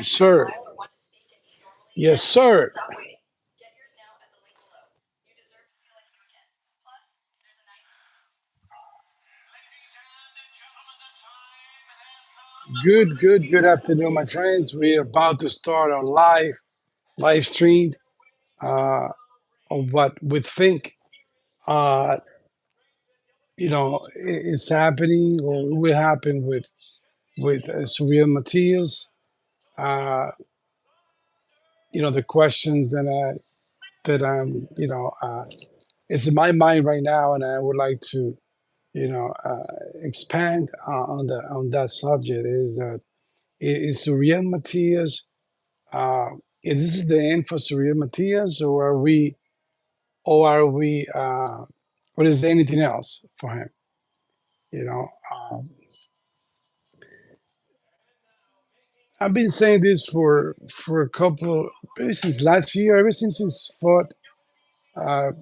Sir. Yes, sir. Good afternoon, my friends. We're about to start our live stream uh, of what we think uh, is happening or will happen with Suriel Matias. Uh, the questions that I'm it's in my mind right now, and I would like to expand on that subject. Is that is Suriel Matias? Uh, is this the end for Surya Matias, or or is there anything else for him? You know, um, I've been saying this for a couple ever since last year, ever since he's fought uh,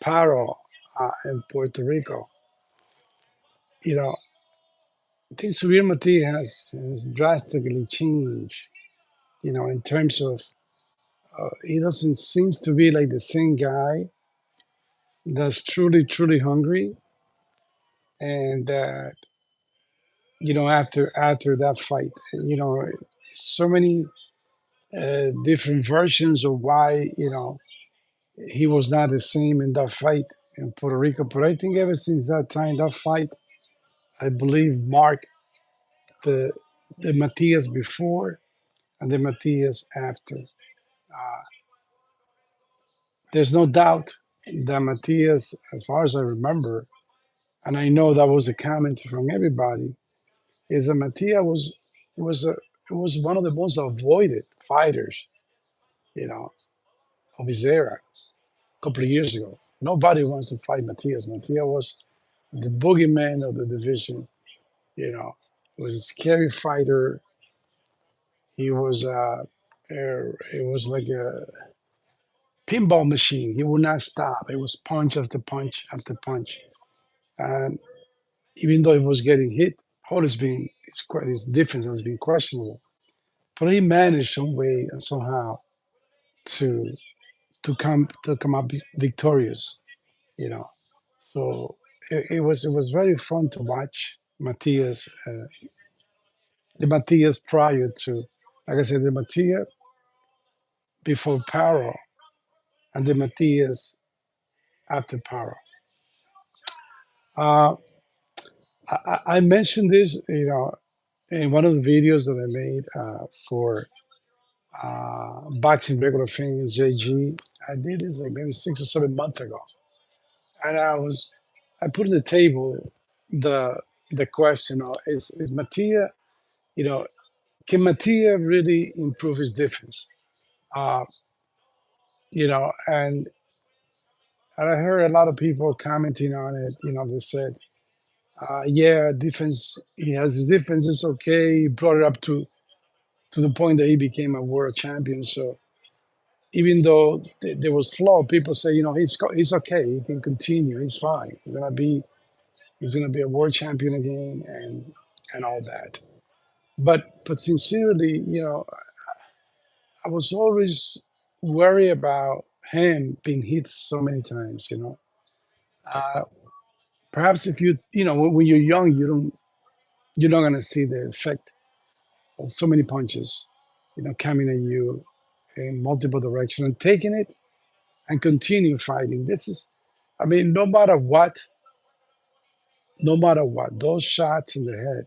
Paro in Puerto Rico. You know, I think Surya Matias has drastically changed. In terms of he doesn't seems to be like the same guy that's truly hungry and after that fight so many different versions of why he was not the same in that fight in Puerto Rico, but I think ever since that time, that fight, I believe, marked the Matias before and the Matias after. There's no doubt that Matias, as far as I remember, and I know that was a comment from everybody, is that Matias was a was one of the most avoided fighters, you know, of his era a couple of years ago. Nobody wants to fight Matias. Matias was the boogeyman of the division. He was a scary fighter. He was it was like a pinball machine. He would not stop. It was punch after punch after punch. And even though he was getting hit, always been his defense has been questionable. But he managed some way and somehow to come up victorious. You know, So it was very fun to watch Matias, the Matias prior to, like I said, the Matias before Paro and the Matias after Paro. Uh, I mentioned this, in one of the videos that I made for boxing regular fans, JG. I did this like maybe 6 or 7 months ago, and I put on the table the the question: is Matia, you know, can Matia really improve his defense? Uh, and I heard a lot of people commenting on it. They said, "Yeah, defense. He has his defense. It's okay. He brought it up to the point that he became a world champion. So even though there was flaw, people say, he's okay. He can continue. He's fine. He's gonna be a world champion again, and all that." But sincerely, I was always worried about him being hit so many times. Uh, Perhaps if when you're young, you're not gonna see the effect of so many punches, coming at you in multiple directions and taking it and continue fighting. This is, I mean, no matter what, those shots in the head,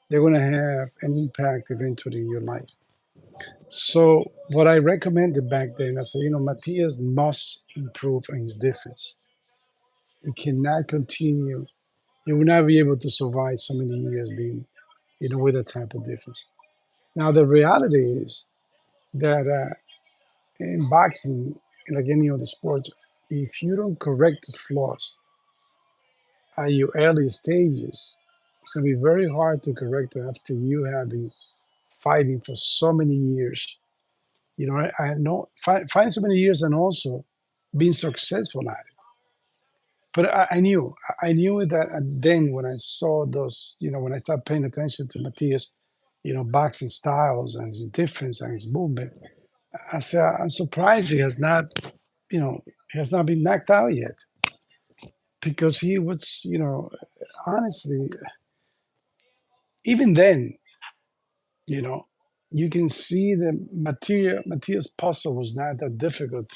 they're gonna have an impact eventually in your life. So what I recommended back then, I said, Matias must improve on his defense. He cannot continue. He will not be able to survive so many years being, with that type of defense. Now the reality is that in boxing, like any other sports, if you don't correct the flaws at your early stages, it's going to be very hard to correct it after you have been fighting for so many years. I know fighting so many years and also being successful at it. But I knew that then when I saw those, when I started paying attention to Matias, boxing styles and his difference and his movement. I said, I'm surprised he has not been knocked out yet because he was, honestly, even then, you know, you can see the Matias puzzle was not that difficult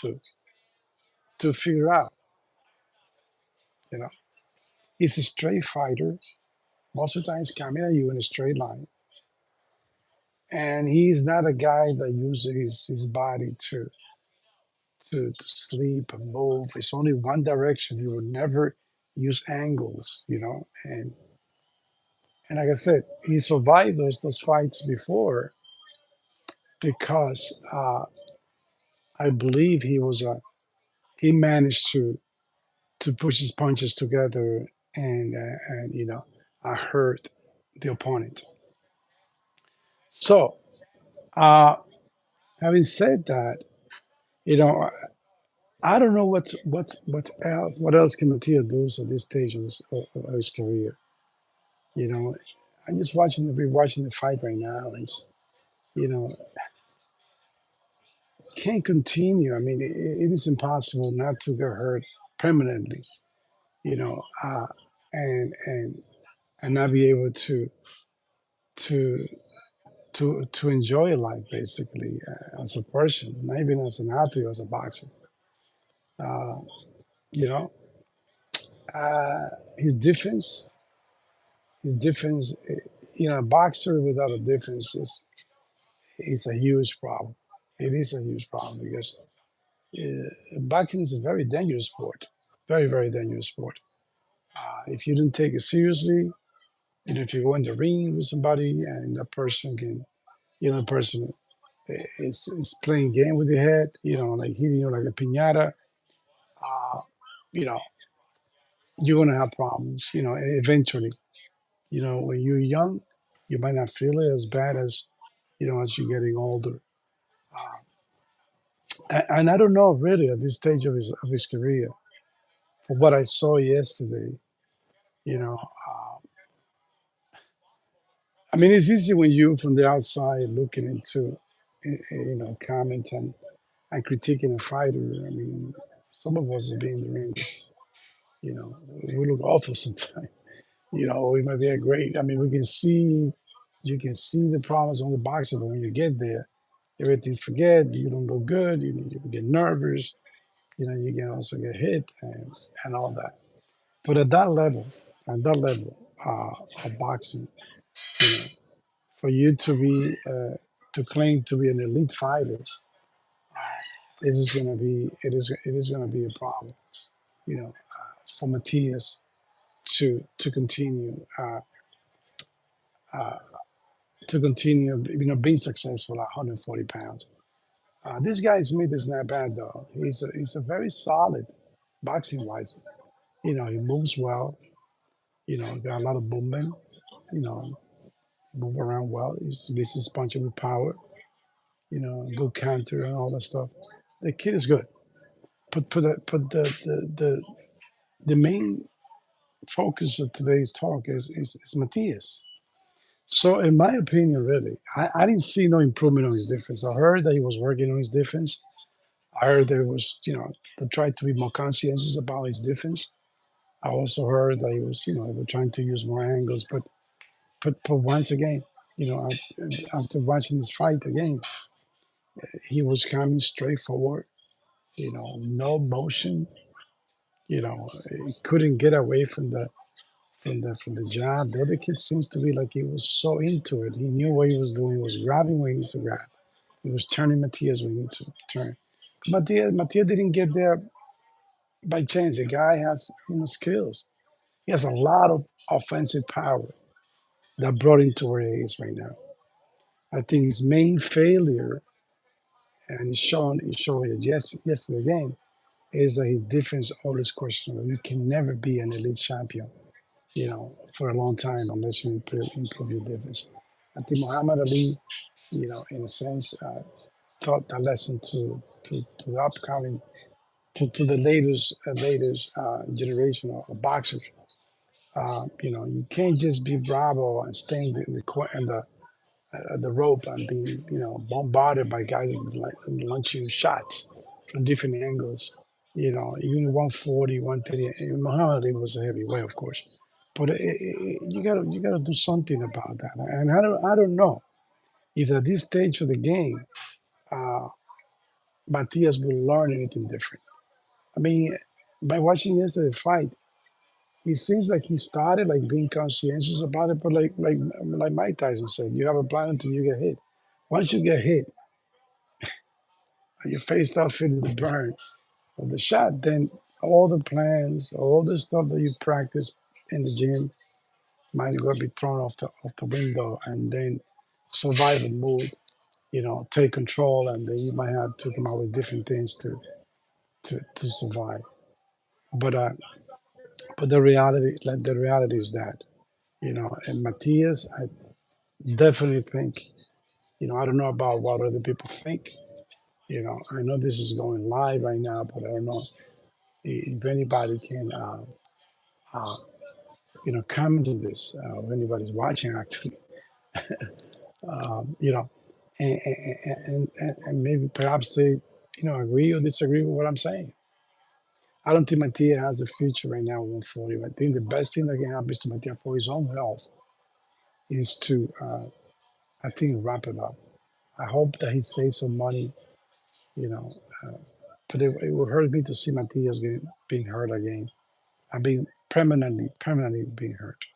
to figure out. You know, he's a straight fighter. Most of the time, he's coming at you in a straight line, and he's not a guy that uses his body to sleep and move. It's only one direction. He would never use angles. And like I said, he survived those fights before because I believe he managed to push his punches together and hurt the opponent. So, uh, having said that, you know, I don't know what else can Matias do at this stage of his career. You know, I'm just rewatching the fight right now, and you know can't continue. I mean, it is impossible not to get hurt permanently. You know, and not be able to to enjoy life basically as a person, not even as an athlete, as a boxer. Uh, you know, uh, his defense, his defense. A boxer without a defense is a huge problem. It is a huge problem because boxing is a very dangerous sport, very very dangerous sport. If you don't take it seriously, if you go in the ring with somebody and that person can, the person is playing game with your head, like hitting you like a piñata, uh, you know, you're gonna have problems, eventually. When you're young, you might not feel it as bad as you're getting older. And I don't know really at this stage of his career, from what I saw yesterday, you know, uh, I mean, it's easy when you from the outside looking into, comment and critiquing a fighter. I mean, some of us are being in the ring, we look awful sometimes. We might be a great. I mean, you can see the problems on the boxer, but when you get there, everything forget. You don't look good. You get nervous. You can also get hit and all that. But at that level of boxing, you know, for you to claim to be an elite fighter, it is gonna be a problem. For Matias to continue uh, being successful at 140 pounds. This guy Smith is not bad though. He's a very solid boxing wise. He moves well. Got a lot of movement. You know, move around well. He releases his punching with power. Good counter and all that stuff. The kid is good. Put the main focus of today's talk is Matias. So, in my opinion, really, I didn't see no improvement on his defense. I heard that he was working on his defense. I heard there was, to try to be more conscientious about his defense. I also heard that he was trying to use more angles. But once again, after watching this fight again, he was coming straight forward. No motion. He couldn't get away from the jab. The other kid seems to be like he was so into it. He knew what he was doing. He was grabbing when he needs to grab. He was turning Matias when he needs to turn. Matias didn't get there by chance. The guy has skills. He has a lot of offensive power that brought him to where he is right now. I think his main failure, and he showed it yesterday again, is that his defense always questionable. You can never be an elite champion, for a long time unless you improve your defense. I think Muhammad Ali, in a sense, taught that lesson to the upcoming, to the latest generation of boxers. You can't just be bravo and stay in the at the rope and being, bombarded by guys like launching shots from different angles. Even 140, 130. Muhammad Ali was a heavyweight, of course, but you gotta do something about that. And I don't know if at this stage of the game, uh, Matias will learn anything different. I mean, by watching yesterday's fight, it seems like he started like being conscientious about it, but like Mike Tyson said, you have a plan until you get hit. Once you get hit and your face starts feeling the burn of the shot, then all the plans, all the stuff that you practice in the gym might go be thrown off the window, and then survival mode, take control, and then you might have to come up with different things to survive. But the reality is that, and Matias, I definitely think, I don't know about what other people think. I know this is going live right now, but I don't know if anybody can, uh, comment on this, if anybody's watching actually, um, you know, and maybe perhaps they, agree or disagree with what I'm saying. I don't think Matia has a future right now at 140. I think the best thing that can happen to Matia for his own health is to, I think, wrap it up. I hope that he saves some money, you know, uh, but it would hurt me to see Matias being hurt again. I mean, permanently being hurt.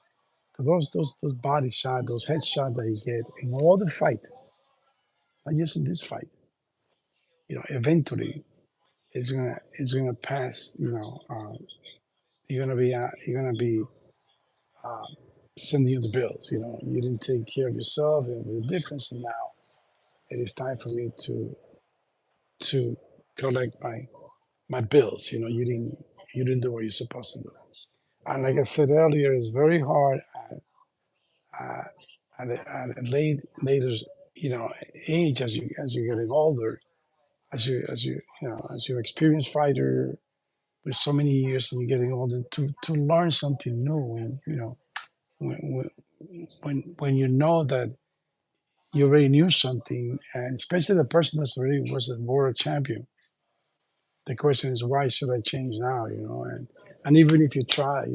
'Cause those body shots, those head shots that he gets in all the fight, not just in this fight, eventually it's gonna pass. You're gonna be uh, sending you the bills. You didn't take care of yourself, and the difference. And now it is time for me to collect my bills. You didn't do what you're supposed to do. And like I said earlier, it's very hard uh, at a later age, as you're getting older, as you're experienced fighter with so many years, and you're getting older, to learn something new. And when when you know that you already knew something, and especially the person that's already was a world champion, the question is, why should I change now? And even if you try,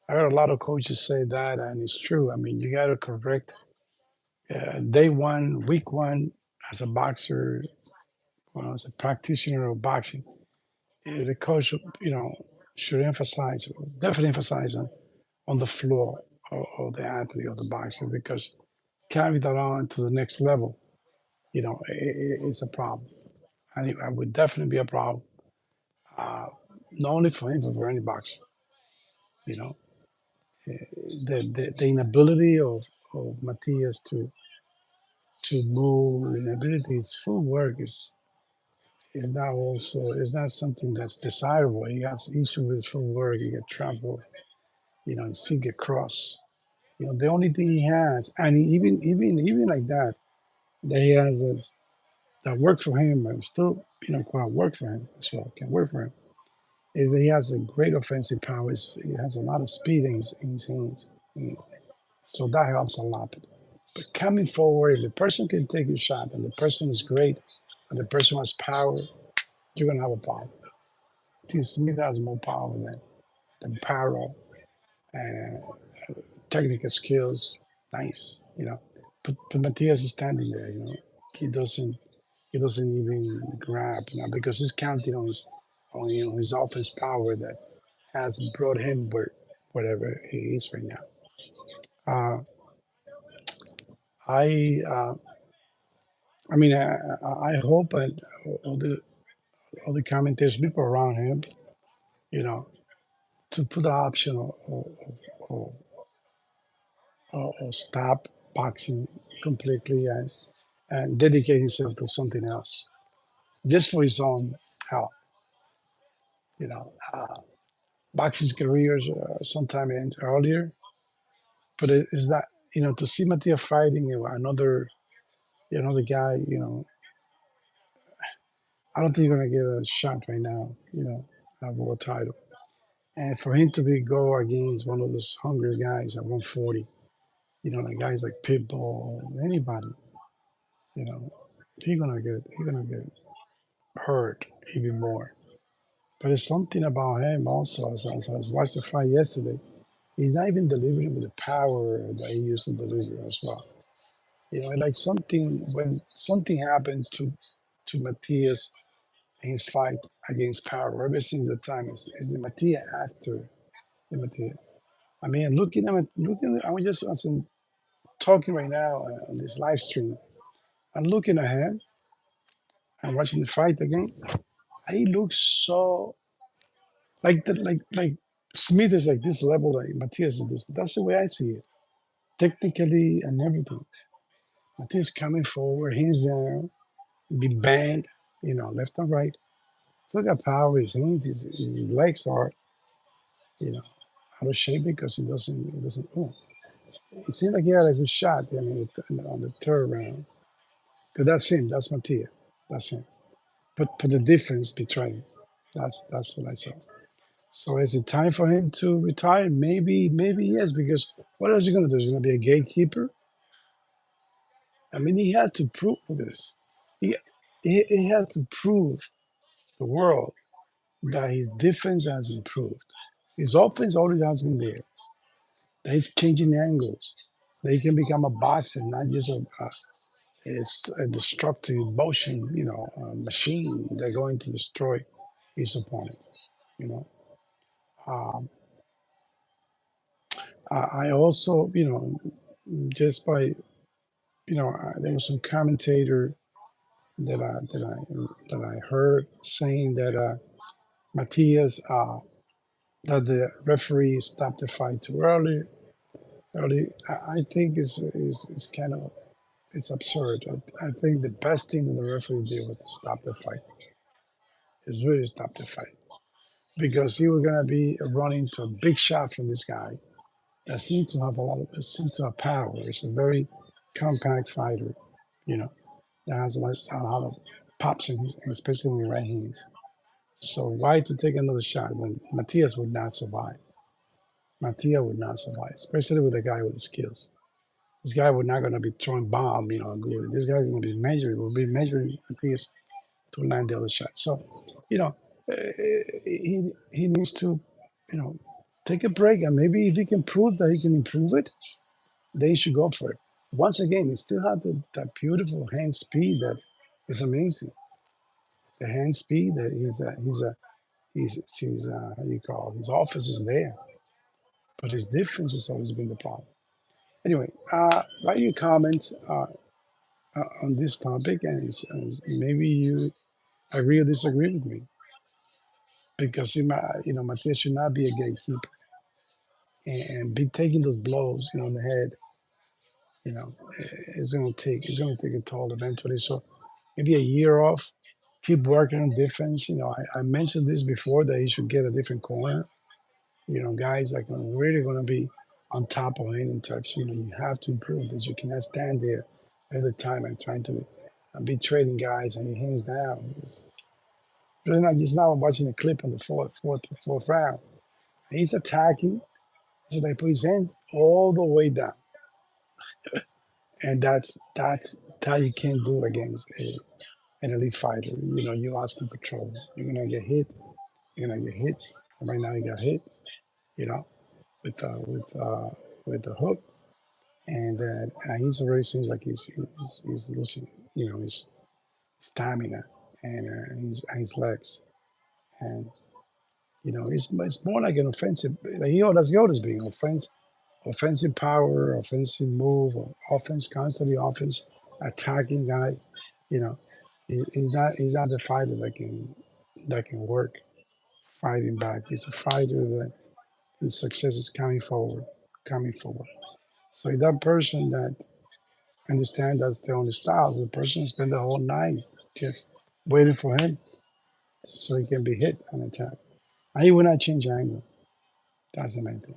I heard a lot of coaches say that, and it's true. I mean, you got to correct day one, week one, as a boxer, as a practitioner of boxing. The coach, should emphasize, definitely emphasize on the floor of the athlete or the boxer, because carry that on to the next level, it's a problem. And it would definitely be a problem, uh, not only for him, but for any boxer. You know, the inability of Matias to move, the inability, his footwork is not something that's desirable. He has issue with his footwork. He get trampled. His feet get crossed. The only thing he has, and even like that he has is that worked for him, and still, quite work for him as well, can work for him, is that he has a great offensive power. He has a lot of speed in his hands. Mm. So that helps a lot. But coming forward, if the person can take your shot and the person is great and the person has power, you're going to have a problem. I think to me that has more power than power and technical skills. Nice. But Matias is standing there. He doesn't he doesn't even grab, because he's counting on his offense power that has brought him wherever he is right now. Uh, I uh, I mean, I hope that all the commentators, people around him, you know, to put the option of, of stop boxing completely, and dedicate himself to something else, just for his own health. You know, boxing's careers sometime ends earlier, but it is that, to see Matia fighting another guy. I don't think you're gonna get a shot right now. A world title. And for him to go against one of those hungry guys at 140, Like guys like Pitbull, anybody, you know, he gonna get hurt even more. But it's something about him also. As I was watching the fight yesterday, he's not even delivering with the power that he used to deliver as well. Like something when something happened to Matias in his fight against Power ever since the time is the Matias after the Matias. I mean, I was just talking right now on this live stream. I'm looking at him and watching the fight again. He looks so like Smith is like this level, like Matias is this. That's the way I see it, technically and everything. Matias coming forward, hands down, be banged, left and right. Look at power his hands, his legs are, you know, out of shape because he doesn't. Oh, it seemed like he had a good shot. I mean, on the third round. Because that's him. That's Matias. That's him. But the difference between that's what I saw. So is it time for him to retire? Maybe yes. Because what else is he gonna do? Is he gonna be a gatekeeper? I mean, he had to prove this. He he had to prove the world that his defense has improved. His offense always has been there. That he's changing angles. That he can become a boxer, not just it's a destructive motion, machine that's going to destroy his opponent. You know, um, I also, just by, there was some commentator that I heard saying that Matias, that the referee stopped the fight too early. I think is kind of it's absurd. I think the best thing that the referee did was to stop the fight. Is really stop the fight because he was gonna be running to a big shot from this guy that seems to have seems to have power. It's a very compact fighter, you know, that has a lot of pops in his, especially in the right hands. So why to take another shot when Matias would not survive? Matias would not survive, especially with a guy with the skills. This guy would not gonna be throwing bomb, good. This guy's gonna be measuring. Will be measuring Matias to land the other shot. So, you know, he needs to, you know, take a break, and maybe if he can prove that he can improve it, they should go for it. Once again, he still has that beautiful hand speed that is amazing. The hand speed that how you call it, his office is there, but his difference has always been the problem. Anyway, write your comments on this topic, and maybe you agree or disagree with me because Matias should not be a gatekeeper and be taking those blows, in the head. You know, it's gonna take a toll eventually. So maybe a year off, keep working on defense. I mentioned this before that he should get a different corner. Guys like really gonna be on top of him in terms. You have to improve this. You cannot stand there all the time and trying to be trading guys and he hands down. It's really not. Just now I'm watching a clip on the fourth round. He's attacking. So they put his hand all the way down, and that's that you can't do against an elite fighter. You're asking for trouble. You're gonna get hit. You're gonna get hit. And right now, you got hit. You know, with uh, with uh, with the hook, and he's already seems like he's losing. His stamina and his legs, and it's more like an offensive. Like that's always being offensive power, offensive move, or offense, constantly offense, attacking guys. You know, he's not the fighter that can work fighting back. He's a fighter that his success is coming forward. So if that person that understand that's the only style, the person spend the whole night just waiting for him so he can be hit and attack. And he will not change angle. That's the main thing.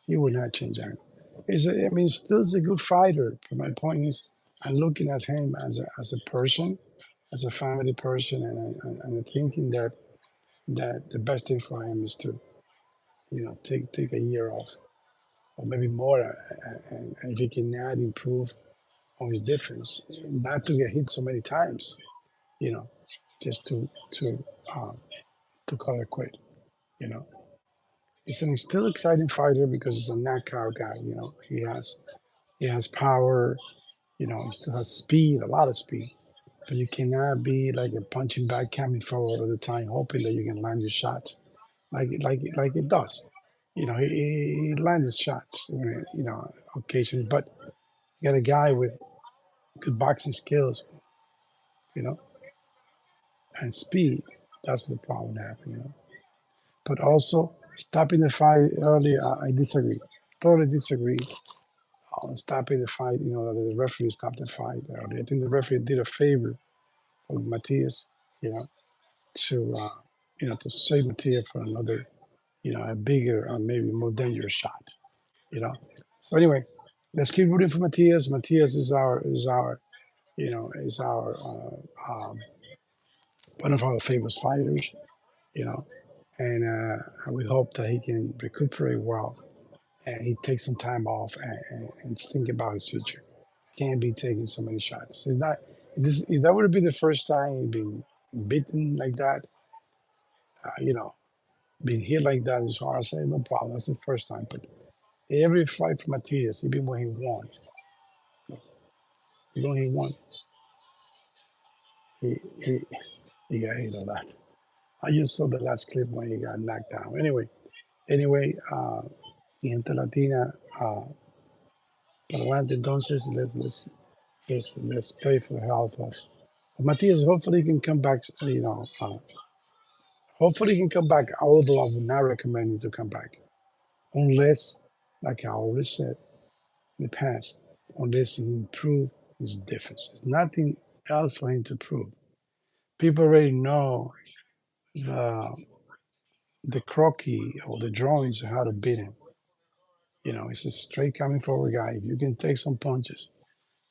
He will not change angle. I mean, still is a good fighter. But my point is, I'm looking at him as a person, as a family person, and I'm thinking that the best thing for him is to, take a year off or maybe more, and if he can add, improve on his defense, not to get hit so many times, you know, just um, to call it quit. You know, he's an still exciting fighter because he's a knockout guy. You know, he has power. You know, he still has speed, a lot of speed. But you cannot be like a punching bag coming forward all the time, hoping that you can land your shots like it does. You know, he lands his shots, you know, occasionally. But you got a guy with good boxing skills, you know, and speed. That's the problem happening. You know, but also stopping the fight early. I disagree. Totally disagree on stopping the fight. You know, that the referee stopped the fight early. I think the referee did a favor for Matias. You know, to to save Matias for another, a bigger, maybe more dangerous shot. You know. So anyway, let's keep rooting for Matias. Matias is our one of our famous fighters. You know, and we hope that he can recuperate well and he takes some time off and think about his future. Can't be taking so many shots. It's not. This if that would be the first time he'd been beaten like that. You know, being hit like that is hard. I say no problem. That's the first time. But every fight for Matias, even when he won, even when he won, he he, he got hit a lot. I just saw the last clip when he got knocked down. Anyway, gente latina, para adelante. Entonces, let's pray for the health of Matias. Hopefully, he can come back. Hopefully, he can come back. Although I would not recommend him to come back unless, like I always said in the past, unless he improve his differences. Nothing else for him to prove. People already know the the croquis or the drawings of how to beat him. You know, he's a straight coming forward guy. If you can take some punches,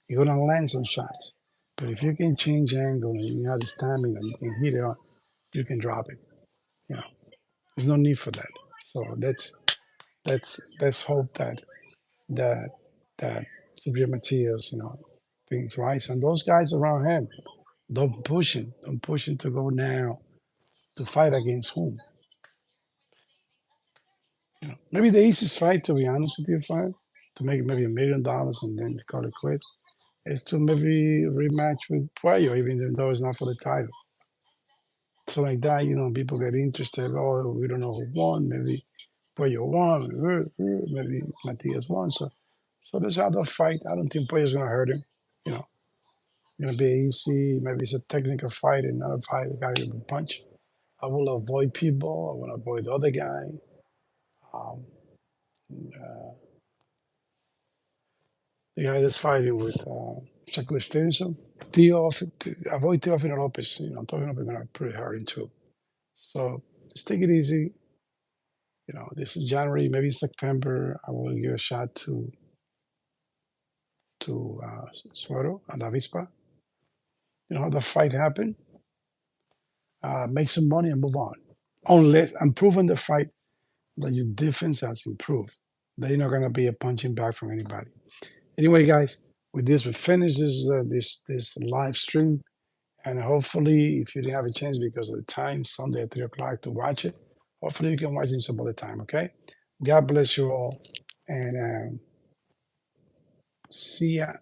you're gonna land some shots. But if you can change angle and you have the stamina, you can hit it on, you can drop it. You know, there's no need for that. So let's hope that that Gabriel Matias, thinks right. And those guys around him, don't push him. Don't push him to go now to fight against whom? Maybe the easiest fight, to be honest with you, fight to make maybe $1 million and then call it quit is to maybe rematch with Puello, even though it's not for the title. So like that, people get interested. Oh, we don't know who won. Maybe Puello won. Maybe Matias won. So let's have the fight. I don't think Puello's gonna hurt him. You know, gonna be easy. Maybe it's a technical fight and not a fight. The guy with a punch. I will avoid people. I will avoid the other guy. Um, uh, the guy that's fighting with Shakur Stevenson. Avoid Teofimo Lopez. Teofimo Lopez gonna pretty hard into. So just take it easy. This is January, maybe September. I will give a shot to Suero and Avispa. How the fight happened. Make some money and move on. Unless I'm proving the fight that your defense has improved. That you're not gonna be a punching bag from anybody. Anyway, guys, with this we finish this live stream, and hopefully, if you didn't have a chance because of the time, Sunday at 3 o'clock to watch it, hopefully you can watch it some other time. Okay. God bless you all, and see ya